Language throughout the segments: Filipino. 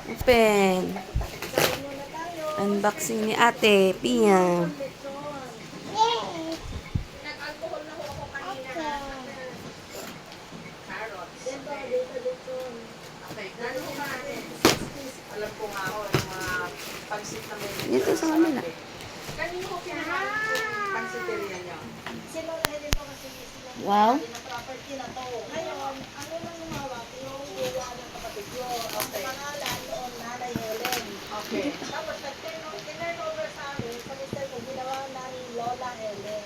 Open. Unboxing ni Ate Pia. Alam ko nga ako, yung mga pansit na may... Dito sa kanila. Kanino ko pinakain yung pansiteria niya? Wow. property na to. Ngayon, ano nang lumawak yung luwa ng kapatid ko. Ang pangalan noon, Nanay Helen. Okay. Tapos, nag-turn over sa amin, sa mister ko, ginawa namin Lola Helen.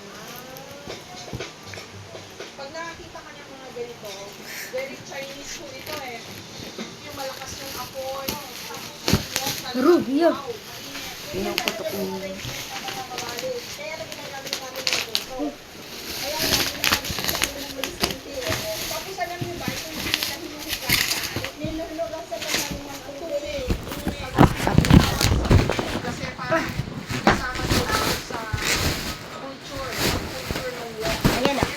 Pag nakakita ka ng mga ganito, very Chinese food ito eh. Yung malakas yung apoy. Rubio. Pinuputok mo. Kaya ginagamit namin yung ito. Kaya namin ng malisinti. Tapos alam niyo ba, kung hindi nila hinuhugas sa Nilugasan lang namin ng tubig. kasi parang kasama daw sa culture ng wok. Ayan ah.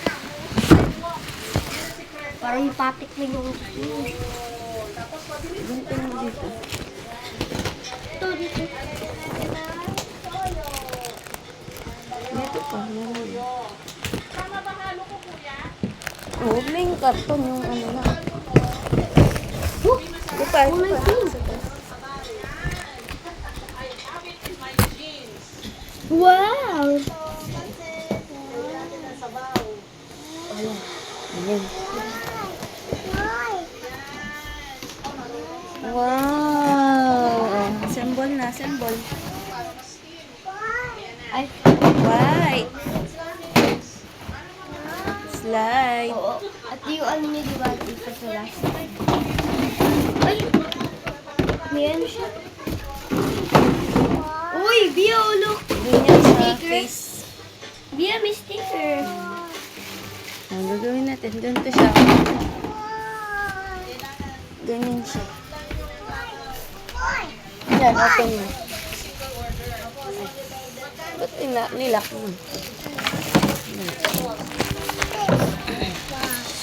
Wok. Yan ang sikreto. Parang ipatik na yung... Tapos mabilis Ganito mo dito. Ito, dito. Dito pa. Meron. tama ba halo ko kuya? Oh, huwag na yung karton yung ano na. Di pa. Oh my God. I have it in my jeans. Wow! Ayan. Wow! Symbol na, symbol. Ay, White. Slide. oo. At yung ano niya, di ba? Dito sa last. Ay! May ano siya? Uy! Bia, oh, look! Ganyan sa Sticker. face. Bia, may sticker. Ang gagawin natin, ganito siya. Ganyan siya. Yan, open mo. Ba't nilak mo?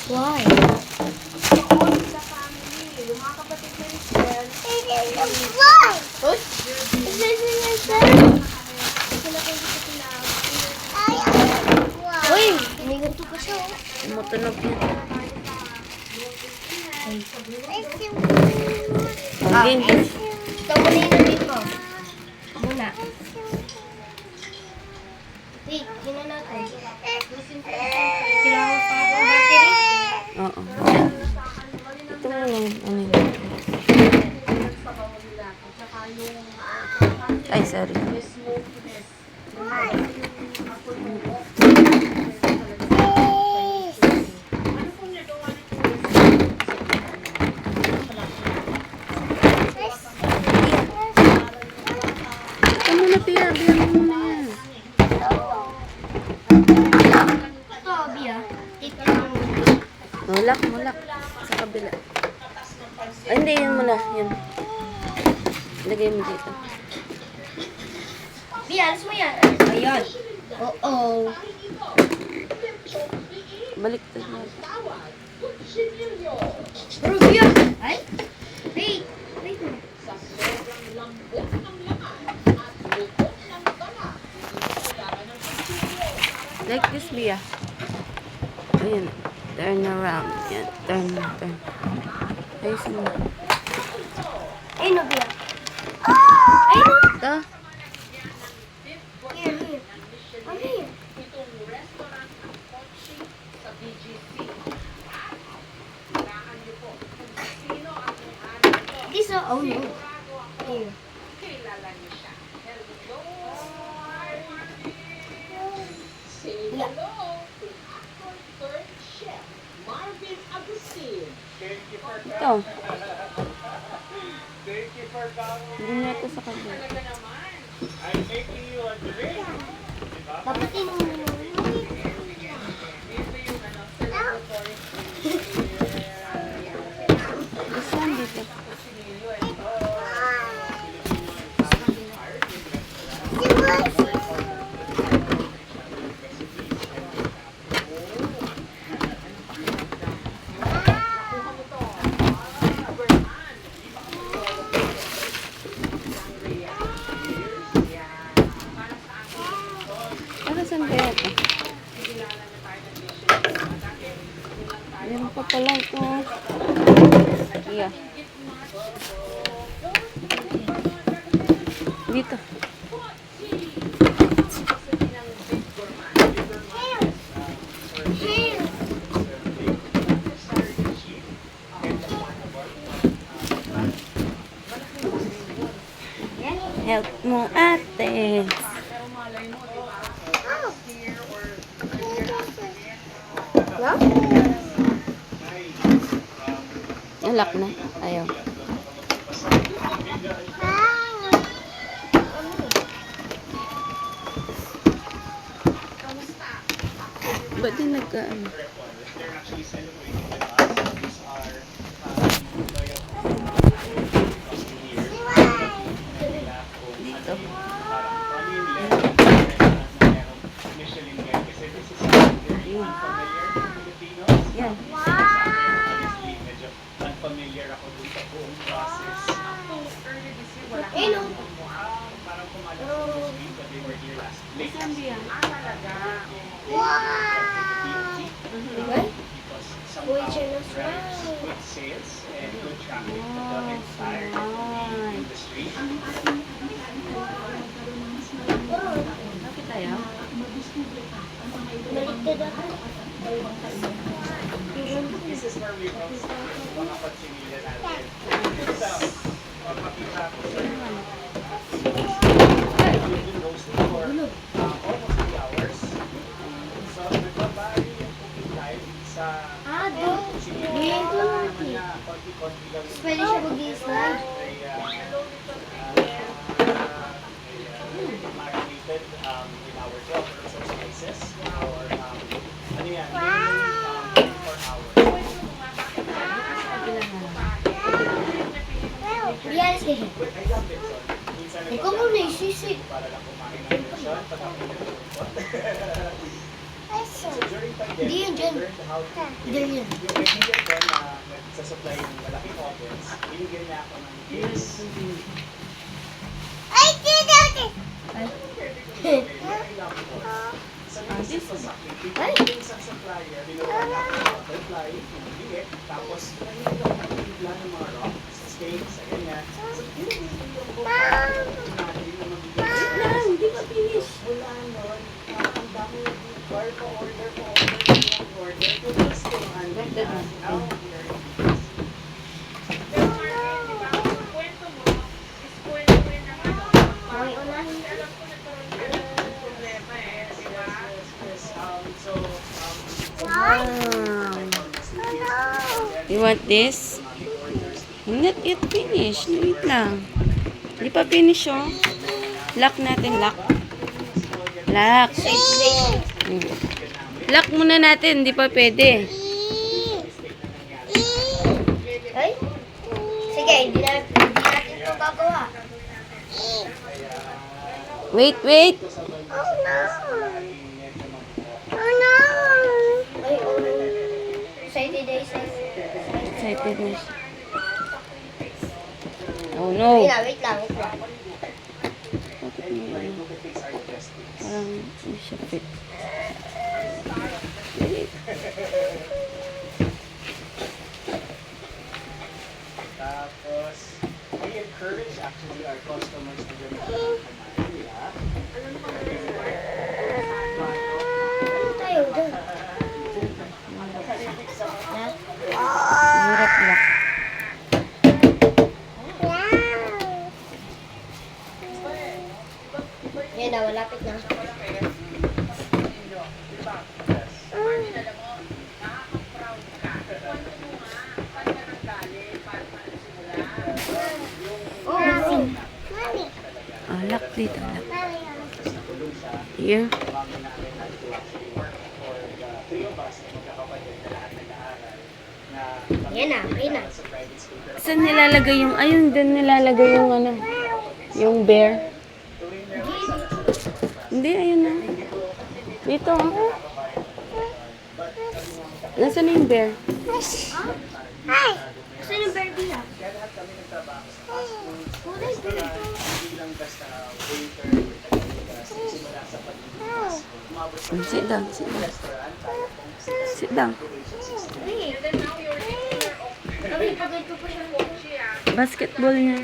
Why? Uy! May ganito pa siya, oh. Tumutunog yan. Ah, Again. ito muna yung nandito. Muna. Wait, yun na natin. Kailangan pa ng battery. Oo. Ito mo lang. Ano yun? Ay, sorry. Ito muna, Pia. Biyan mo muna yan. Ito, Bia. Take lang. Mulak, mulak. Sa kabila. Ay, hindi. Yun muna. Yun. Lagay mo dito. Bia, alas mo yan. Ayan. Oo. Balik na. Pero Bia! Ay! Wait! Wait mo. Like this, Bia. Ayan. Turn around. Yan. Turn. Ayos mo. Ay, no, Bia. Ay, no! Ito. Here, here. Come here. Itong restaurant ng Kochi sa BGC. Kailangan niyo po kung sino ang may-ari nito. This, oh, no. Sigurado ako, Here. kilala niyo siya. Hello, say hello to actor turned chef Marvin Agustin. Ito. Thank you for coming. Hindi na ito sa kabila. Talaga naman. I'm making you a drink. Dapat inumin mo. Ito yung celebratory This one dito. Iya. Dito. Help mo ate. Alak na. Ayaw. Ba't di nagka-ano? Dito. Yan. Unfamiliar ako dun sa buong process. Early this year, wala Eh, no. Parang kumalas sa week, but they were here last late last week. talaga. Because somehow drives good sales and good traffic to the entire industry. Bakit ayaw? Baliktad ako. This is where we from mga konsimilya natin. So, makita ko sa we've been roasting for almost 3 hours. So, nagbabari yung cooking time sa Doon. konsimilya. Doon ko lang. Konti-konti lang yung Pwede siya mag-slide. marinated in our droppers or spices or ano yan, 24 hours. Biyalis ka siya. Ay, gamit so, minsan Ikaw mo na isisip. para lang kumain ng lechon pag ako niluluto. So during pandemic, Hindi yun dyan. we learned how to Hindi yun. yung kaibigan ko na nagsasupply ng malaking ovens, binigyan niya ako ng gifts. Ay, dito! So, naisip ko sa akin, yung isang supplier, binawa niya ako ng butterfly, yung bilik, tapos naninig ako ng bigla ng mga rocks, steaks, ganyan. So, binigyan ko yung buong natin na mabigyan. Hindi pa finish. Wala nun, ang dami order po order. Yung gusto, Dagdag mo. now, we are Pero Marvin, di ba, ang kwento mo is kwento rin ng ano. May unahin. Alam ko nagkaroon ka ng problema di ba? Wow. You want this? Not yet finished. Wait lang. Hindi pa finish, oh. Lock natin, lock. Lock. Lock muna natin. Hindi pa pwede. Ay? Sige, hindi natin ito gagawa. Wait, wait. Oh no! Oh no! Ay, oh no. Excited na Excited na siya. Oh no. Wait lang. Bakit mo ano? Parang hindi siya fit. Wait. Tapos, we encourage actually our customers to get kumain nila. Tayo doon. Hirap lock. Yan na, malapit na. Marvin, alam mo, nakaka-proud ka. Kwento mo nga, saan ka nanggaling, paano ka nagsimula? Ah, lock dito. Lock. Here. Mami namin had to actually work for the 3 of us na magkakapatid na lahat nag-aaral na Yan na, okay na. sa private school. Pero Saan nilalagay yung, ayun din nilalagay yung ano, yung bear. Hindi, ayun na. Dito, oh. Nasaan na yung bear? Hi! Saan yung Barbie na? kaya lahat kami nagtrabaho sa fast food. Kulay Hindi lang basta waiter, simula sa pag-ibig. Umabot sa Sit down, sit down. restaurant, tayo pong Sit down. And then now you're taking care of Kami, pagay ko pa siya Basketball niya.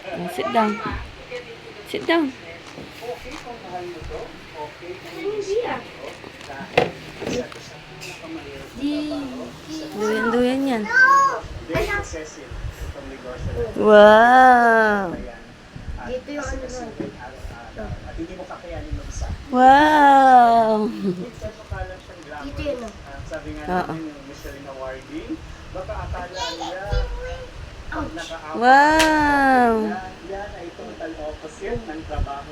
Oh, sit down. Sit down. Okay kung mahal mo to. Okay kung Hindi ah. isa to sa pinakamahirap na Di. trabaho. Duyan-duyan yan. Very excessive itong negosyo na ito. Wow. Ayan. At Dito yung ano kasi doon. araw-araw. At hindi mo kakayanin mag-isa. Wow. Minsan akala siyang glamorous. Dito yun, oh. Sabi nga Oo. natin yung Michelin awarding, baka akala nila pag naka-out Wow. yan ay total opposite ng trabaho